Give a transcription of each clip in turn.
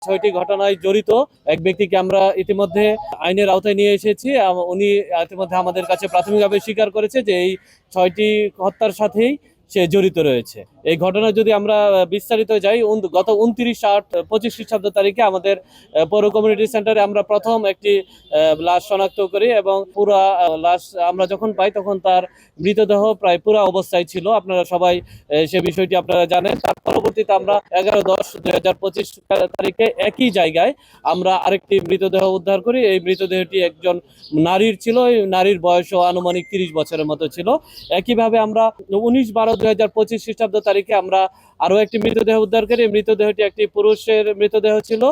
6টি ঘটনায় জড়িত এক ব্যক্তিকে আমরা ইতিমধ্যে আইনের আওতায় নিয়ে এসেছি। উনি ইতিমধ্যে আমাদের কাছে প্রাথমিকভাবে স্বীকার করেছে যে এই 6টি হত্যার সাথেই সে জড়িত রয়েছে। এই ঘটনা যদি আমরা বিস্তারিত যাই, গত 29/8/25 খ্রিস্টাব্দ তারিখে আমাদের পৌর কমিউনিটি সেন্টারে আমরা প্রথম একটি লাশ শনাক্ত করি এবং পুরা লাশ আমরা যখন পাই তখন তার মৃতদেহ প্রায় পুরা অবস্থায় ছিল। আপনারা সবাই সে বিষয়টি আপনারা জানেন। তার পরবর্তীতে আমরা 11/10/2025 তারিখে একই জায়গায় আমরা আরেকটি মৃতদেহ উদ্ধার করি। এই মৃতদেহটি একজন নারীর ছিল। এই নারীর বয়সও আনুমানিক 30 বছরের মতো ছিল। একইভাবে আমরা 19/12/2025 খ্রিস্টাব্দ তারিখে আমরা আরো একটি মৃতদেহ উদ্ধার করি। মৃতদেহটি একটি পুরুষের মৃতদেহ ছিল,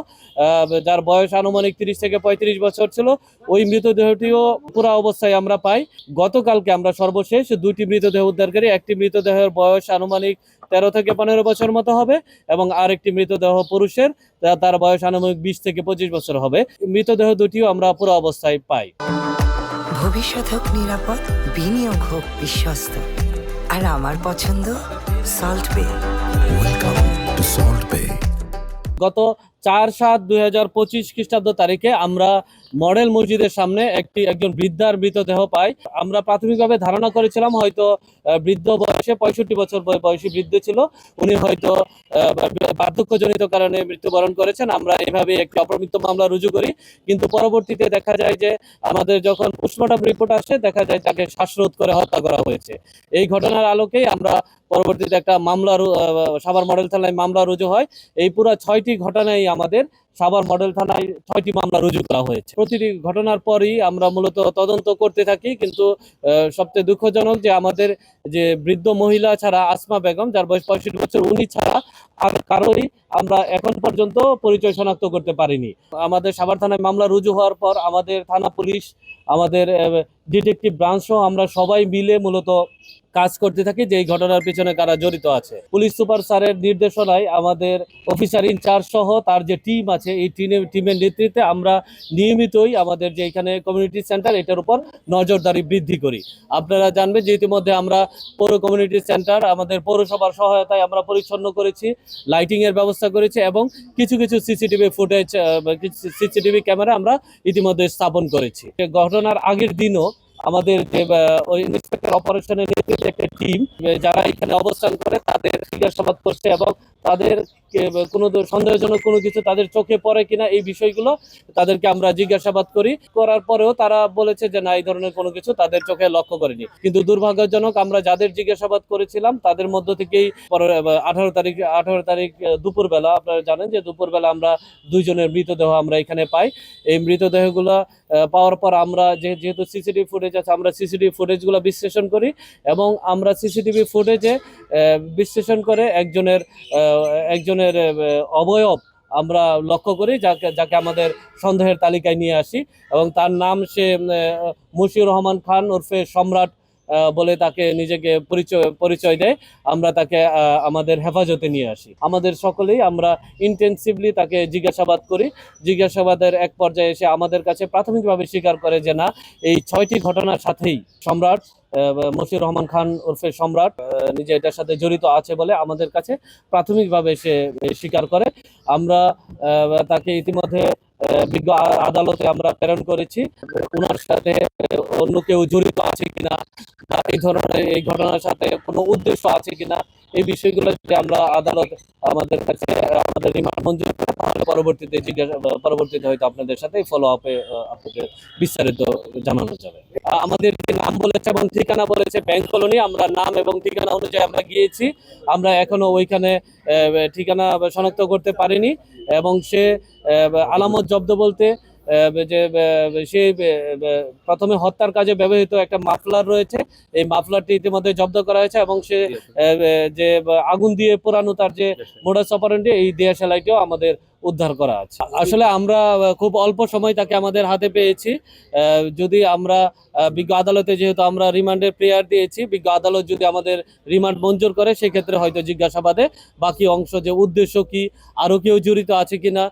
যার বয়স আনুমানিক 30 থেকে 35 বছর ছিল। ওই মৃতদেহটিও পুরা অবস্থায় আমরা পাই। গতকালকে আমরা সর্বশেষ 2টি মৃতদেহ উদ্ধার করি। একটি মৃতদেহের বয়স আনুমানিক 13 থেকে 15 বছর মতো হবে এবং আরেকটি মৃতদেহ পুরুষের, তার বয়স আনুমানিক 20 থেকে 25 বছর হবে। মৃতদেহ দুটিও আমরা পুরো অবস্থায় পাই। ভবিষ্যৎ হোক নিরাপদ, বিনিয়োগ হোক বিশ্বস্ত, আর আমার পছন্দ সল্ট বে। ওয়েলকাম টু সল্ট বে। গত 4/7/2025 খ্রিস্টাব্দ তারিখে আমরা মডেল মসজিদের সামনে একজন বৃদ্ধার মৃতদেহ পাই। আমরা প্রাথমিকভাবে ধারণা করেছিলাম হয়তো বৃদ্ধ বয়সে 65 বছর বয়সী বৃদ্ধ ছিল, উনি হয়তো বার্ধক্যজনিত কারণে মৃত্যুবরণ করেছেন। আমরা এভাবে একটি অপমৃত্যু মামলা রুজু করি, কিন্তু পরবর্তীতে দেখা যায় যে আমাদের যখন পোস্টমর্টম রিপোর্ট আসে দেখা যায় তাকে শ্বাসরোধ করে হত্যা করা হয়েছে। এই ঘটনার আলোকেই আমরা পরবর্তীতে একটা মামলা সাভার মডেল থানায় মামলা রুজু হয়। এই পুরো 6টি ঘটনায় আমাদের সাভার মডেল থানায় 6টি মামলা রুজু করা হয়েছে। প্রতিটি ঘটনার পরই আমরা মূলত তদন্ত করতে থাকি, কিন্তু সবচেয়ে দুঃখজনক যে আমাদের যে বৃদ্ধ মহিলা ছাড়া আসমা বেগম, যার বয়স 65 বছর, উনি ছাড়া আর কারোরই আমরা এখন পর্যন্ত পরিচয় শনাক্ত করতে পারিনি। আমাদের সাভার থানায় মামলা রুজু হওয়ার পর আমাদের থানা পুলিশ, আমাদের ডিটেকটিভ ব্রাঞ্চ সহ আমরা সবাই মিলে মূলত কাজ করতে থাকি যে এই ঘটনার পিছনে কারা জড়িত আছে। পুলিশ সুপার স্যারের নির্দেশনায় আমাদের অফিসার ইনচার্জ সহ তার যে টিম আছে, এই টিমের নেতৃত্বে আমরা নিয়মিতই আমাদের যে এখানে কমিউনিটি সেন্টার, এটার উপর নজরদারি বৃদ্ধি করি। আপনারা জানবেন যে ইতিমধ্যে আমরা পৌর কমিউনিটি সেন্টার আমাদের পৌরসভার সহায়তায় আমরা পরিচ্ছন্ন করেছি, লাইটিং এর ব্যবস্থা করেছি এবং কিছু সিসিটিভি ক্যামেরা আমরা ইতিমধ্যে স্থাপন করেছি। ঘটনার আগের দিনও আমাদের যে ওই ইন্সপেক্টর অপারেশনের নেতৃত্বে একটা টিম যারা এখানে অবস্থান করে তাদের জিজ্ঞাসাবাদ করছে এবং তাদের কোনো সন্দেহজনক কোনো কিছু তাদের চোখে পড়ে কিনা এই বিষয়গুলো তাদেরকে আমরা জিজ্ঞাসাবাদ করার পরেও তারা বলেছে যে না, এই ধরনের কোনো কিছু তাদের চোখে লক্ষ্য করেনি। কিন্তু দুর্ভাগ্যজনক আমরা যাদের জিজ্ঞাসাবাদ করেছিলাম তাদের মধ্য থেকেই 18 তারিখ দুপুরবেলা, আপনারা জানেন যে দুপুরবেলা আমরা 2 জনের মৃতদেহ আমরা এখানে পাই। এই মৃতদেহগুলো পাওয়ার পর আমরা যেহেতু সিসিটিভি ফুটেজ আছে, আমরা সিসিটিভি ফুটেজগুলো বিশ্লেষণ করি এবং আমরা সিসিটিভি ফুটেজে বিশ্লেষণ করে একজনের অবয়ব আমরা লক্ষ্য করি, যাকে আমাদের সন্দেহের তালিকায় নিয়ে আসি এবং তার নাম সে মশিউর রহমান খান ওরফে সম্রাট বলে তাকে নিজেকে পরিচয় দেয়। আমরা তাকে আমাদের হেফাজতে নিয়ে আসি। আমাদের সকলেই আমরা ইন্টেন্সিভলি তাকে জিজ্ঞাসাবাদ করি। জিজ্ঞাসাবাদের এক পর্যায়ে এসে আমাদের কাছে প্রাথমিকভাবে স্বীকার করে যে না, এই 6টি ঘটনার সাথেই সম্রাট মশিউর রহমান খান ওরফে সম্রাট নিজে এটার সাথে জড়িত আছে বলে আমাদের কাছে প্রাথমিকভাবে সে স্বীকার করে। আমরা তাকে ইতিমধ্যে বিজ্ঞ আদালতে আমরা প্রেরণ করেছি। ওনার সাথে অন্য কেউ জড়িত আছে কিনা বা এই ধরনের এই ঘটনার সাথে কোনো উদ্দেশ্য আছে কিনা এই বিষয়গুলো যদি আমরা আদালত আমাদের কাছে আমাদের রিমান্ড মঞ্জুর করে তাহলে পরবর্তীতে হয়তো আপনাদের সাথে ফলো আপে আপনাদের বিস্তারিত জানানো যাবে। আমাদের যে নাম বলেছে এবং ঠিকানা বলেছে ব্যাংক কলোনি, আমরা নাম এবং ঠিকানা অনুযায়ী আমরা গিয়েছি। আমরা এখনো ওইখানে ঠিকানা শনাক্ত করতে পারিনি এবং সে আলামত জব্দ বলতে যে সে প্রথমে হত্যার কাজে ব্যবহৃত একটা মাফলার রয়েছে, এই মাফলারটি ইতিমধ্যে জব্দ করা হয়েছে এবং সে যে আগুন দিয়ে পোড়ানো তার যে মোডাস অপারেন্ডি, এই দেশালাইটিও আমাদের উদ্ধার করা আছে। আসলে আমরা খুব অল্প সময় তাকে আমাদের হাতে পেয়েছি। যদি আমরা বিজ্ঞ আদালতে যেহেতু আমরা রিমান্ডের প্রেয়ার দিয়েছি, বিজ্ঞ আদালত যদি আমাদের রিমান্ড মঞ্জুর করে সেক্ষেত্রে হয়তো জিজ্ঞাসাবাদে বাকি অংশ যে উদ্দেশ্য কি, আরো কেউ জড়িত আছে কিনা